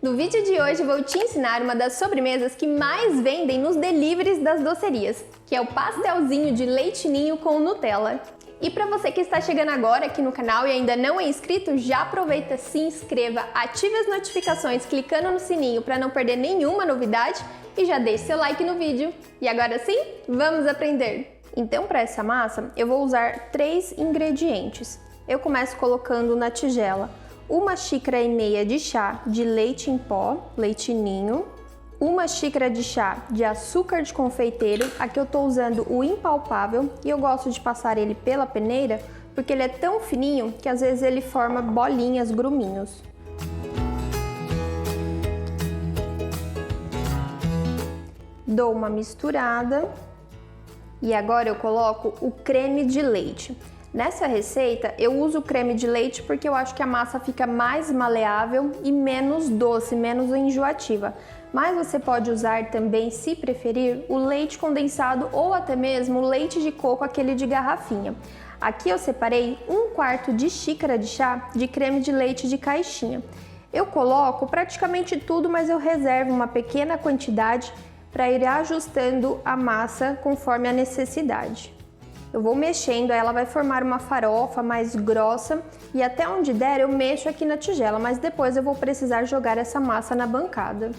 No vídeo de hoje vou te ensinar uma das sobremesas que mais vendem nos deliveries das docerias, que é o pastelzinho de leite ninho com Nutella. E para você que está chegando agora aqui no canal e ainda não é inscrito, já aproveita, se inscreva, ative as notificações clicando no sininho para não perder nenhuma novidade e já deixe seu like no vídeo. E agora sim, vamos aprender! Então para essa massa eu vou usar 3 ingredientes. Eu começo colocando na tigela 1,5 xícaras de chá de leite em pó, leite ninho, 1 xícara de chá de açúcar de confeiteiro. Aqui eu estou usando o impalpável e eu gosto de passar ele pela peneira porque ele é tão fininho que às vezes ele forma bolinhas, gruminhos. Dou uma misturada e agora eu coloco o creme de leite. Nessa receita eu uso o creme de leite porque eu acho que a massa fica mais maleável e menos doce, menos enjoativa. Mas você pode usar também, se preferir, o leite condensado ou até mesmo o leite de coco, aquele de garrafinha. Aqui eu separei 1/4 de xícara de chá de creme de leite de caixinha. Eu coloco praticamente tudo, mas eu reservo uma pequena quantidade para ir ajustando a massa conforme a necessidade. Eu vou mexendo, ela vai formar uma farofa mais grossa e até onde der eu mexo aqui na tigela, mas depois eu vou precisar jogar essa massa na bancada.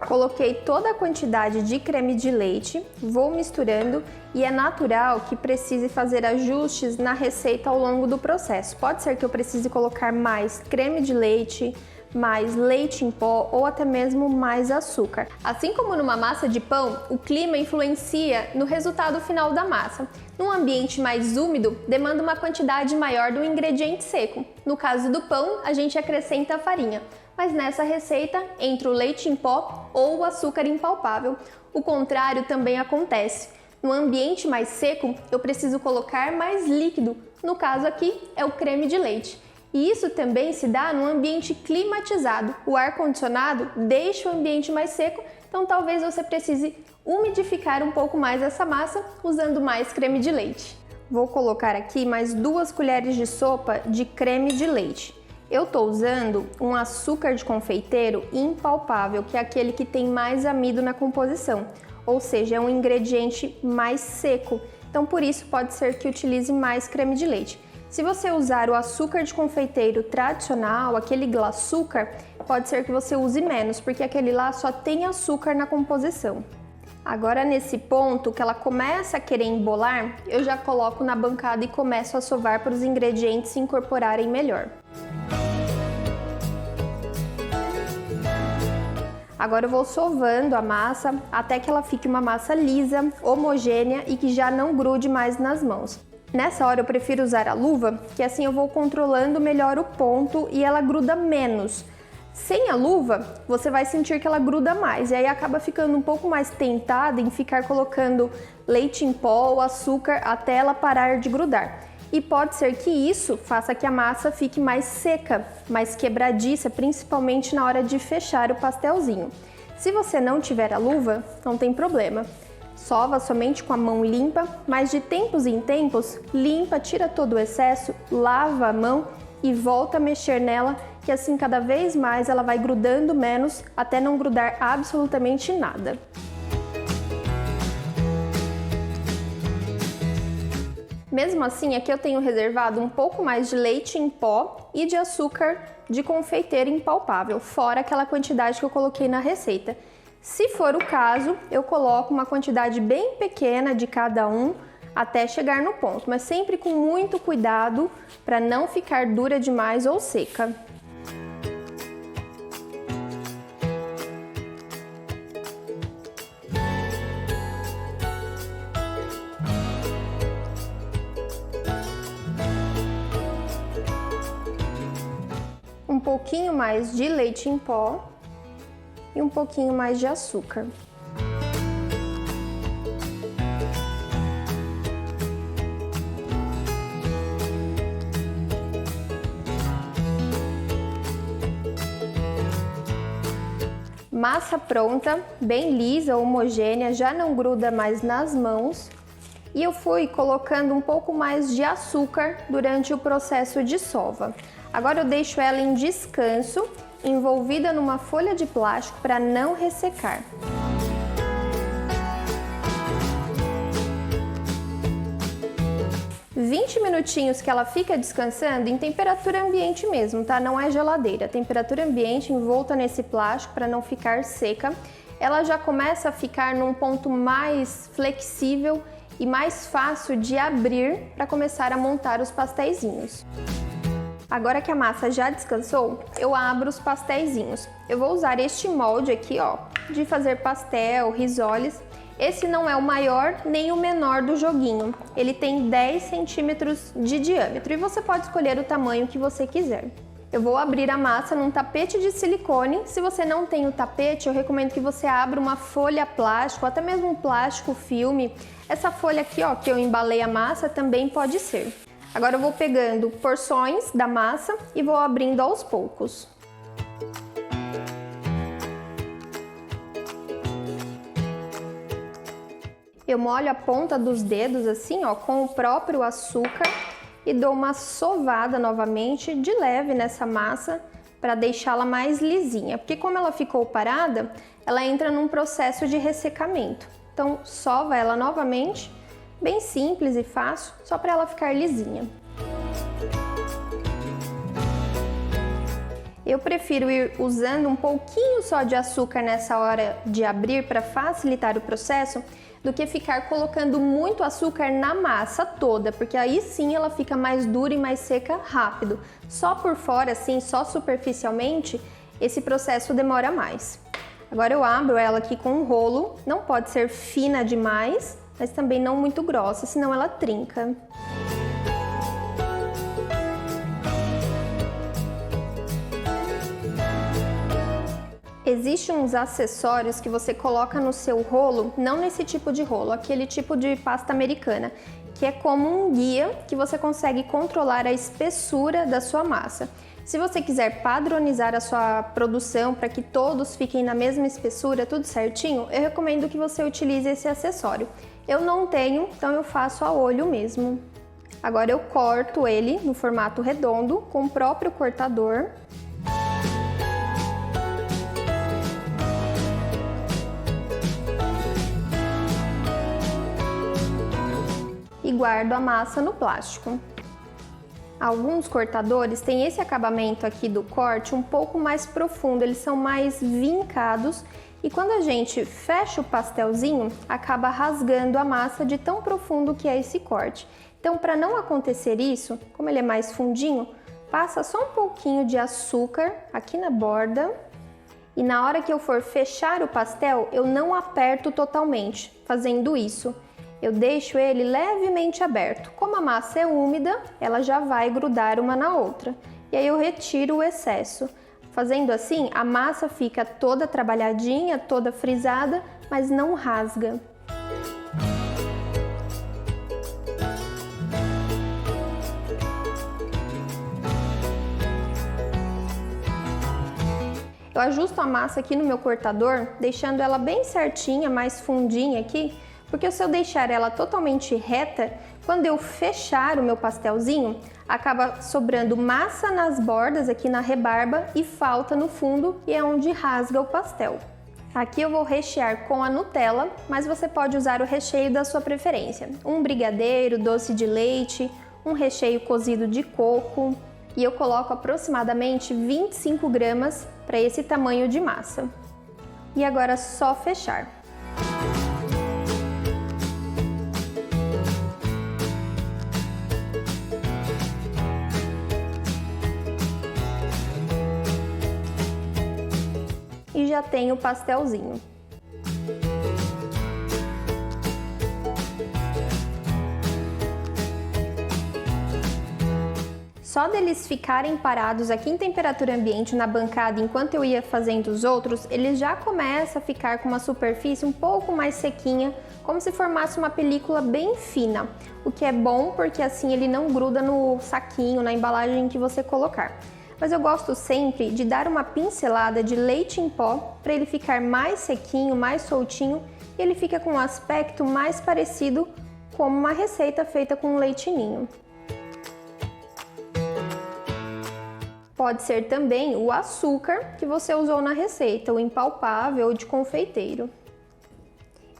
Coloquei toda a quantidade de creme de leite, vou misturando e é natural que precise fazer ajustes na receita ao longo do processo. Pode ser que eu precise colocar mais creme de leite, mais leite em pó ou até mesmo mais açúcar. Assim como numa massa de pão, o clima influencia no resultado final da massa. Num ambiente mais úmido, demanda uma quantidade maior do ingrediente seco. No caso do pão, a gente acrescenta a farinha. Mas nessa receita, entra o leite em pó ou o açúcar impalpável. O contrário também acontece. No ambiente mais seco, eu preciso colocar mais líquido. No caso aqui, é o creme de leite. E isso também se dá num ambiente climatizado. O ar-condicionado deixa o ambiente mais seco, então talvez você precise umidificar um pouco mais essa massa usando mais creme de leite. Vou colocar aqui mais 2 colheres de sopa de creme de leite. Eu estou usando um açúcar de confeiteiro impalpável, que é aquele que tem mais amido na composição, ou seja, é um ingrediente mais seco, então por isso pode ser que utilize mais creme de leite. Se você usar o açúcar de confeiteiro tradicional, aquele glaçúcar, pode ser que você use menos, porque aquele lá só tem açúcar na composição. Agora nesse ponto que ela começa a querer embolar, eu já coloco na bancada e começo a sovar para os ingredientes se incorporarem melhor. Agora eu vou sovando a massa até que ela fique uma massa lisa, homogênea e que já não grude mais nas mãos. Nessa hora eu prefiro usar a luva, que assim eu vou controlando melhor o ponto e ela gruda menos. Sem a luva, você vai sentir que ela gruda mais e aí acaba ficando um pouco mais tentada em ficar colocando leite em pó ou açúcar até ela parar de grudar. E pode ser que isso faça que a massa fique mais seca, mais quebradiça, principalmente na hora de fechar o pastelzinho. Se você não tiver a luva, não tem problema. Sova somente com a mão limpa, mas de tempos em tempos, limpa, tira todo o excesso, lava a mão e volta a mexer nela, que assim cada vez mais ela vai grudando menos até não grudar absolutamente nada. Mesmo assim, aqui eu tenho reservado um pouco mais de leite em pó e de açúcar de confeiteiro impalpável, fora aquela quantidade que eu coloquei na receita. Se for o caso, eu coloco uma quantidade bem pequena de cada um até chegar no ponto, mas sempre com muito cuidado para não ficar dura demais ou seca. Um pouquinho mais de leite em pó e um pouquinho mais de açúcar. Massa pronta, bem lisa, homogênea, já não gruda mais nas mãos. E eu fui colocando um pouco mais de açúcar durante o processo de sova. Agora eu deixo ela em descanso, envolvida numa folha de plástico para não ressecar. "20 minutinhos que ela fica descansando em temperatura ambiente mesmo, tá? Não é geladeira. Temperatura ambiente envolta nesse plástico para não ficar seca. Ela já começa a ficar num ponto mais flexível e mais fácil de abrir para começar a montar os pastéisinhos. Agora que a massa já descansou, eu abro os pastéisinhos. Eu vou usar este molde aqui, ó, de fazer pastel, risoles. Esse não é o maior nem o menor do joguinho. Ele tem 10 centímetros de diâmetro e você pode escolher o tamanho que você quiser. Eu vou abrir a massa num tapete de silicone. Se você não tem o tapete, eu recomendo que você abra uma folha plástica, ou até mesmo um plástico filme. Essa folha aqui, ó, que eu embalei a massa, também pode ser. Agora eu vou pegando porções da massa e vou abrindo aos poucos. Eu molho a ponta dos dedos assim, ó, com o próprio açúcar e dou uma sovada novamente de leve nessa massa para deixá-la mais lisinha, porque como ela ficou parada, ela entra num processo de ressecamento. Então, sova ela novamente, bem simples e fácil, só para ela ficar lisinha. Eu prefiro ir usando um pouquinho só de açúcar nessa hora de abrir para facilitar o processo, do que ficar colocando muito açúcar na massa toda, porque aí sim ela fica mais dura e mais seca rápido. Só por fora, assim, só superficialmente, esse processo demora mais. Agora eu abro ela aqui com um rolo, não pode ser fina demais, mas também não muito grossa, senão ela trinca. Existem uns acessórios que você coloca no seu rolo, não nesse tipo de rolo, aquele tipo de pasta americana, que é como um guia que você consegue controlar a espessura da sua massa. Se você quiser padronizar a sua produção para que todos fiquem na mesma espessura, tudo certinho, eu recomendo que você utilize esse acessório. Eu não tenho, então eu faço a olho mesmo. Agora eu corto ele no formato redondo com o próprio cortador. E guardo a massa no plástico. Alguns cortadores têm esse acabamento aqui do corte um pouco mais profundo, eles são mais vincados e quando a gente fecha o pastelzinho, acaba rasgando a massa de tão profundo que é esse corte. Então, para não acontecer isso, como ele é mais fundinho, passa só um pouquinho de açúcar aqui na borda e na hora que eu for fechar o pastel, eu não aperto totalmente, fazendo isso. Eu deixo ele levemente aberto. Como a massa é úmida, ela já vai grudar uma na outra. E aí eu retiro o excesso. Fazendo assim, a massa fica toda trabalhadinha, toda frisada, mas não rasga. Eu ajusto a massa aqui no meu cortador, deixando ela bem certinha, mais fundinha aqui, porque se eu deixar ela totalmente reta, quando eu fechar o meu pastelzinho, acaba sobrando massa nas bordas aqui na rebarba e falta no fundo e é onde rasga o pastel. Aqui eu vou rechear com a Nutella, mas você pode usar o recheio da sua preferência. Um brigadeiro, doce de leite, um recheio cozido de coco e eu coloco aproximadamente 25 gramas para esse tamanho de massa. E agora é só fechar. E já tem o pastelzinho. Só deles ficarem parados aqui em temperatura ambiente na bancada enquanto eu ia fazendo os outros, eles já começam a ficar com uma superfície um pouco mais sequinha, como se formasse uma película bem fina, o que é bom porque assim ele não gruda no saquinho, na embalagem que você colocar. Mas eu gosto sempre de dar uma pincelada de leite em pó para ele ficar mais sequinho, mais soltinho e ele fica com um aspecto mais parecido como uma receita feita com leite ninho. Pode ser também o açúcar que você usou na receita, o impalpável de confeiteiro.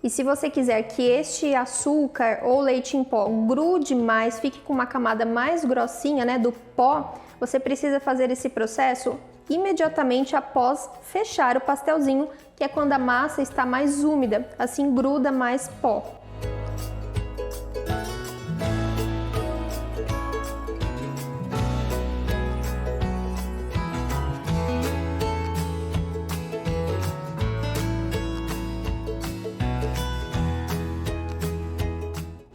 E se você quiser que este açúcar ou leite em pó grude mais, fique com uma camada mais grossinha, né, do pó, você precisa fazer esse processo imediatamente após fechar o pastelzinho, que é quando a massa está mais úmida, assim gruda mais pó.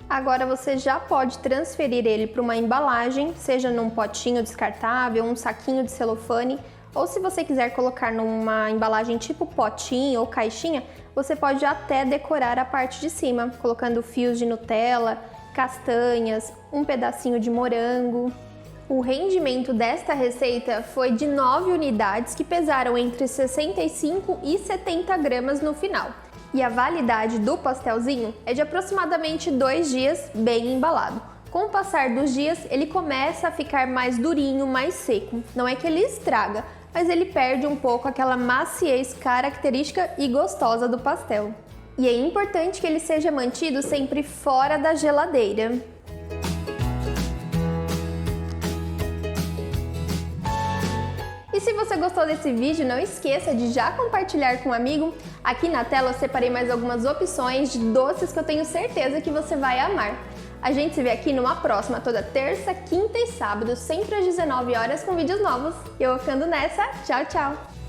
Agora você já pode transferir ele para uma embalagem, seja num potinho descartável, um saquinho de celofane, ou se você quiser colocar numa embalagem tipo potinho ou caixinha, você pode até decorar a parte de cima, colocando fios de Nutella, castanhas, um pedacinho de morango. O rendimento desta receita foi de 9 unidades que pesaram entre 65 e 70 gramas no final. E a validade do pastelzinho é de aproximadamente 2 dias bem embalado. Com o passar dos dias, ele começa a ficar mais durinho, mais seco. Não é que ele estraga, mas ele perde um pouco aquela maciez característica e gostosa do pastel. E é importante que ele seja mantido sempre fora da geladeira. E se você gostou desse vídeo, não esqueça de já compartilhar com um amigo. Aqui na tela eu separei mais algumas opções de doces que eu tenho certeza que você vai amar. A gente se vê aqui numa próxima, toda terça, quinta e sábado, sempre às 19 horas com vídeos novos. Eu vou ficando nessa. Tchau, tchau!